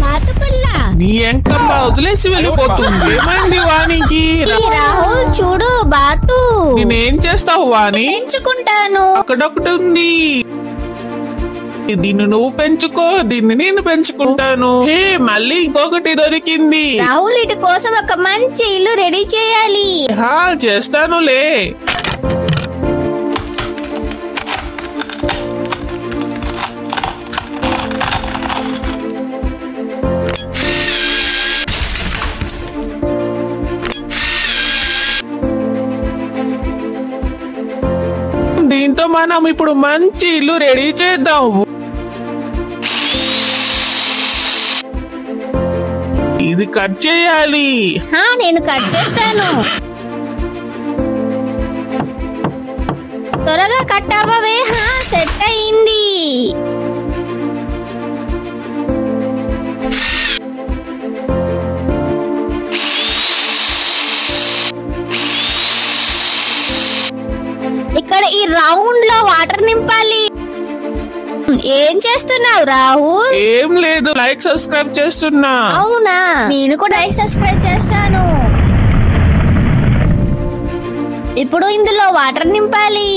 బాతుకుల్లా నీ ఎంకమ్మ వదిలేసి వెళ్ళిపోతుంది. ఏమైంది వానికి? రాహుల్ చూడు బాతు. నేనేం చేస్తావు వాణి? పెంచుకుంటాను. అక్కడొకటి ఉంది, దీన్ని నువ్వు పెంచుకో, దీన్ని నేను పెంచుకుంటాను. హే మళ్ళీ ఇంకొకటి దొరికింది. రాహుల్ ఇటు కోసం ఒక మంచి ఇల్లు రెడీ చేయాలి. చేస్తానులే. దీంతో మనం ఇప్పుడు మంచి ఇల్లు రెడీ చేద్దాం. ఇది కట్ చేయాలి. నేను కట్ చేస్తాను. త్వరగా కట్ అవ్వవే. సెట్ అయింది. ఇక్కడ ఈ రౌండ్ లో వాటర్ నింపాలి. ఏం చేస్తున్నావు రాహుల్? ఏం లేదు, లైక్ సబ్స్క్రైబ్ చేస్తున్నా. అవునా, నేను కూడా లైక్ సబ్స్క్రైబ్ చేస్తాను. ఇప్పుడు ఇందులో వాటర్ నింపాలి.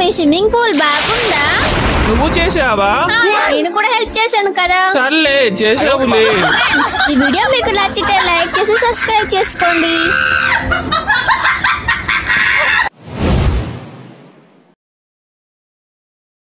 మీ స్విమ్మింగ్ పూల్ బాగుందా? నువ్వు చేసావా? నేను కూడా హెల్ప్ చేశాను కదా. సర్లే, చేసావులే. ఈ వీడియో మీకు నచ్చితే లైక్ చేసి సబ్స్క్రైబ్ చేసుకోండి.